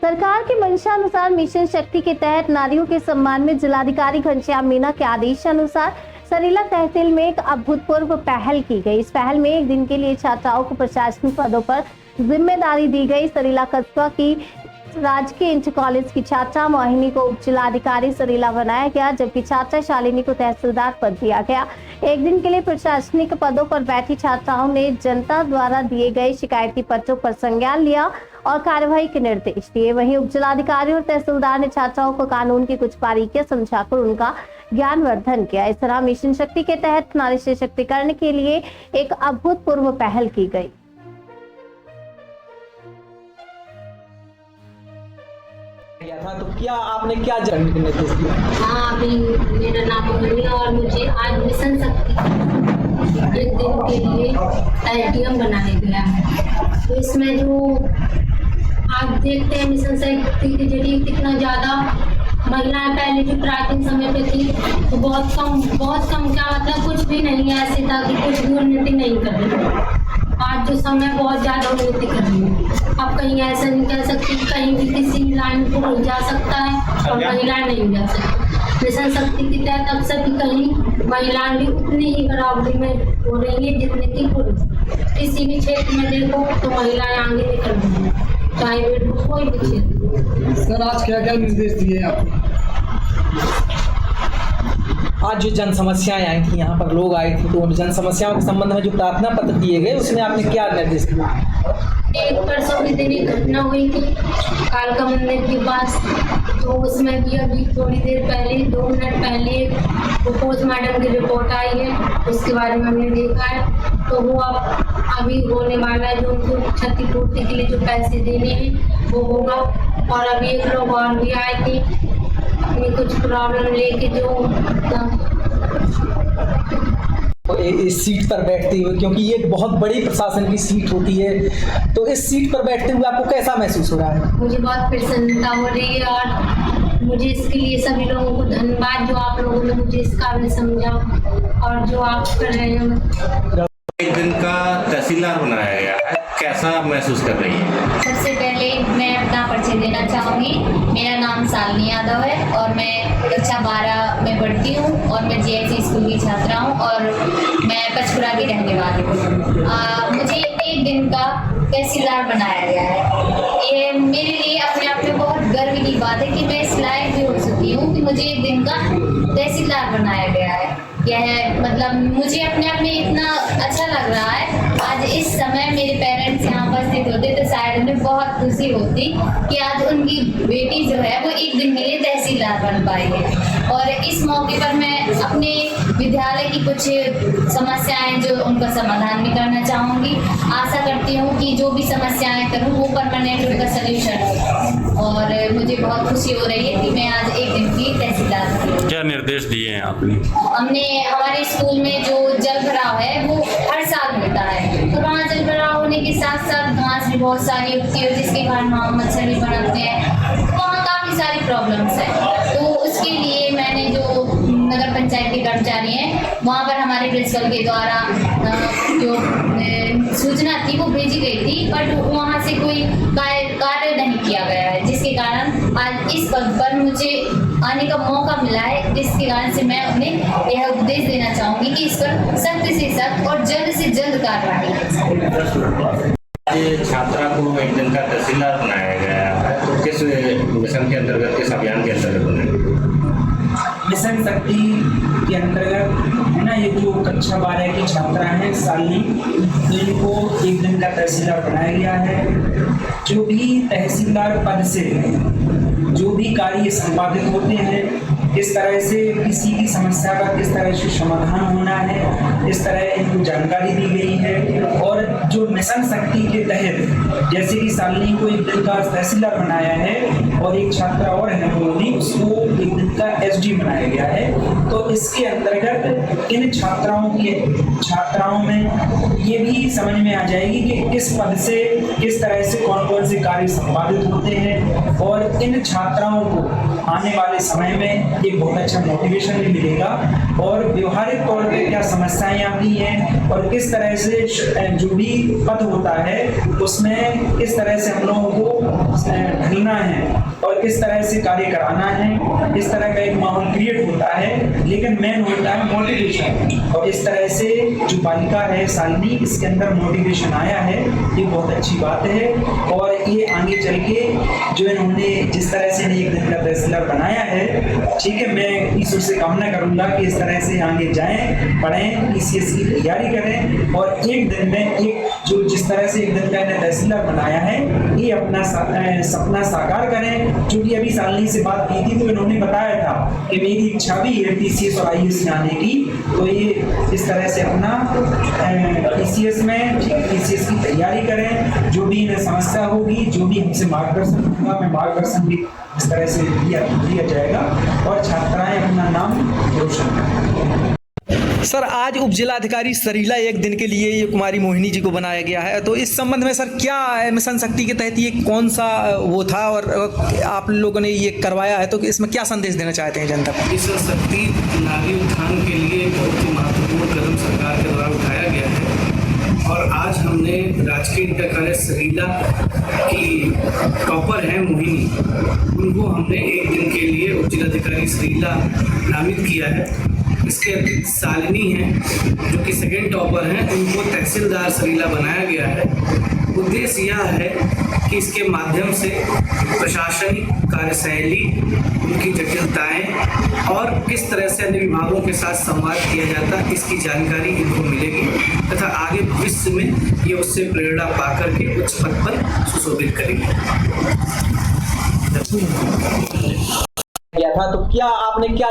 सरकार की मंशानुसार मिशन शक्ति के तहत नारियों के सम्मान में जिलाधिकारी घनश्याम मीणा के आदेशानुसार सरीला तहसील में एक अभूतपूर्व पहल की गई। इस पहल में एक दिन के लिए छात्राओं को प्रशासनिक पदों पर जिम्मेदारी दी गई। सरीला कस्बा की राजकीय इंटर कॉलेज की छात्रा मोहिनी को उप जिलाधिकारी सरीला बनाया गया, जबकि छात्रा शालिनी को तहसीलदार पद दिया गया। एक दिन के लिए प्रशासनिक पदों पर बैठी छात्राओं ने जनता द्वारा दिए गए शिकायती पत्रों पर संज्ञान लिया और कार्रवाई के निर्देश दिए। वहीं उप जिलाधिकारी और तहसीलदार ने छात्राओं को कानून की कुछ बारीकियां समझाकर उनका ज्ञानवर्धन किया। इस तरह मिशन शक्ति के तहत नारी सशक्तिकरण के लिए एक अभूतपूर्व पहल की गई। था तो क्या आपने क्या जानने के निर्देश दिया? हाँ, अभी मेरा नाम मोहिनी और मुझे आज मिशन शक्ति एक दिन के लिए एसडीएम बनाया गया है। तो इसमें जो आप देखते हैं मिशन शक्ति के जरिए कितना ज़्यादा महिलाएं पहले जो प्राचीन समय पे थी तो बहुत कम क्या मतलब कुछ भी नहीं है, ऐसे था कि कुछ भी उन्नति नहीं कर रही। आज जो समय बहुत ज़्यादा उन्नति कर रही है। अब कहीं ऐसा नहीं कह सकती कहीं भी किसी लाइन को नहीं जा सकता है और महिलाएं नहीं जा सकती। मिशन शक्ति के तहत अब सभी कहीं महिलाएं भी उतनी ही बराबरी में हो रही है जितने की पुरुष। किसी भी क्षेत्र में देखो तो महिलाएं आगे निकल रही हैं, चाहे कोई भी क्षेत्र। सर आज क्या क्या निर्देश दिए आप? आज जो जन समस्याएं आई थी, यहाँ पर लोग आए थे, तो उन जन समस्याओं के संबंध में जो प्रार्थना पत्र दिए गए उसमें आपने क्या निर्देश दिया? एक परसों के दिन एक घटना हुई थी कालका मंदिर के पास, तो उसमें भी अभी थोड़ी देर पहले 2 मिनट पहले वो पोस्टमार्टम की रिपोर्ट आई है, उसके बारे में हमने देखा है। तो वो अब अभी होने वाला है, जो उनको क्षतिपूर्ति के लिए जो पैसे देने हैं वो होगा। और अभी एक लोग और भी आए थे अपनी कुछ प्रॉब्लम लेके जो इस सीट पर बैठते हुए, क्योंकि ये एक बहुत बड़ी प्रशासन की सीट होती है, तो इस सीट पर बैठते हुए आपको कैसा महसूस हो रहा है? मुझे बहुत प्रसन्नता हो रही है और मुझे इसके लिए सभी लोगों को धन्यवाद जो आप लोगों ने मुझे इस काबिल समझा और जो आप कर रहे हैं। एक दिन का तहसीलदार बनाया गया है, कैसा महसूस कर रही है? सबसे पहले मैं अपना परिचय देना चाहूँगी। मेरा नाम शालिनी यादव है और मैं कक्षा 12 में पढ़ती हूँ और मैं जीआईसी स्कूल की छात्रा हूँ और मैं पचपुरा की रहने वाली हूँ। मुझे एक दिन का तहसीलदार बनाया गया है। ये मेरे लिए अपने आप में बहुत गर्व की बात है कि मैं इस लायक भी हो चुकी हूँ कि मुझे एक दिन का तहसीलदार बनाया गया है। यह मतलब मुझे अपने आप में इतना अच्छा लग रहा है। आज इस समय मेरे पेरेंट्स यहाँ उपस्थित होते तो शायद उन्हें बहुत खुशी होती कि आज उनकी बेटी जो है वो एक दिन के लिए तहसीलदार बन पाई है। और इस मौके पर मैं अपने विद्यालय की कुछ समस्याएं जो उनका समाधान भी करना चाहूँगी। आशा करती हूँ कि जो भी समस्याएं करूँ वो परमानेंट उनका सल्यूशन हो और मुझे बहुत खुशी हो रही है कि मैं आज एक दिन की तहसीलदार हूँ। क्या निर्देश दिए हैं आपने? हमने हमारे स्कूल में जो जल भराव है वो हर साल होता है, तो वहाँ जल भराव होने के साथ साथ घास भी बहुत सारी उगती है जिसके कारण वहाँ मच्छर भी पनपते हैं, वहाँ काफ़ी सारी प्रॉब्लम्स हैं। तो उसके लिए मैंने जो नगर पंचायत के कर्मचारी हैं वहाँ पर हमारे प्रिंसिपल के द्वारा जो सूचना थी वो भेजी गई थी, बट वहाँ से कोई कार्य नहीं किया गया है, जिसके कारण आज इस पद पर मुझे आने का मौका मिला है, जिसके कारण से मैं उन्हें यह उपदेश देना चाहूँगी कि इस पर सख्त से सख्त और जल्द से जल्द कार्रवाई आज छात्रा को एक दिन का तहसीलदार बनाया गया है, तो किस मिशन के अंतर्गत, किस अभियान के अंतर्गत बनाया? मिशन शक्ति के अंतर्गत है ना, ये जो कक्षा 12 की छात्रा हैं शालिनी, इनको एक दिन का तहसीलदार बनाया गया है। जो भी तहसीलदार पद से जो भी कार्य संपादित होते हैं, किस तरह से किसी की समस्या का किस तरह से समाधान होना है, इस तरह इनको जानकारी दी गई है। और जो मिशन शक्ति के तहत जैसे कि शालिनी को एक दिन का तहसीलदार बनाया है और एक छात्रा और है मोहिनी, उसको एक दिन का एसडी बनाया गया है। तो इसके अंतर्गत इन छात्राओं में ये भी समझ में आ जाएगी कि किस पद से किस तरह से कौन कौन से कार्य संपादित होते हैं और इन छात्राओं को आने वाले समय में एक बहुत अच्छा मोटिवेशन भी मिलेगा और व्यवहारिक तौर पे क्या समस्याएं आती हैं और किस तरह से जो भी पद होता है उसमें किस तरह से हम लोगों को ढलना है और किस तरह से कार्य कराना है, इस तरह का एक माहौल क्रिएट होता है। लेकिन मेन होता है मोटिवेशन, और इस तरह से जो बालिका है शालिनी, इसके अंदर मोटिवेशन आया है, ये बहुत अच्छी बात है। और ये आगे चल के जो इन्होंने जिस तरह से एक दिन का तहसीलदार बनाया है, ठीक है, मैं ईश्वर से कामना करूंगा कि इस तरह से आगे जाएं, पढ़ें, PCS की तैयारी करें और एक दिन में एक जो जिस तरह से एक दिन का इन्हें तहसीलदार बनाया है, ये अपना सपना साकार करें। जो कि अभी शालिनी से बात की थी तो इन्होंने बताया था कि मेरी इच्छा भी है PCS और IAS में आने की, तो ये इस तरह से अपना PCS में PCS की तैयारी करें। जो भी इन्हें समस्या होगी, जो भी हमसे मार्गदर्शन होगा, मैं मार्गदर्शन भी इस तरह से दिया जाएगा और छात्राएं अपना नाम रोशन करें। सर, आज उप जिलाधिकारी सरीला एक दिन के लिए ये कुमारी मोहिनी जी को बनाया गया है, तो इस संबंध में सर क्या मिशन शक्ति के तहत ये कौन सा वो था और आप लोगों ने ये करवाया है, तो इसमें क्या संदेश देना चाहते हैं जनता को? मिशन शक्ति नारी उत्थान के लिए बहुत ही महत्वपूर्ण कदम सरकार के द्वारा उठाया गया है और आज हमने राजकीय इंटर कॉलेज सरीला की टॉपर हैं मोहिनी, उनको हमने एक दिन के लिए उप जिलाधिकारी सरीला नामित किया है। इसके अतिरिक्त शालिनी हैं जो कि सेकेंड टॉपर हैं, उनको तहसीलदार सरीला बनाया गया है। उद्देश्य यह है कि इसके माध्यम से प्रशासनिक कार्यशैली, उनकी जटिलताएं और किस तरह से अन्य विभागों के साथ संवाद किया जाता है, इसकी जानकारी इनको मिलेगी तथा आगे भविष्य में ये उससे प्रेरणा पाकर के उच्च पद पर सुशोभित करेंगे। था तो क्या आपने क्या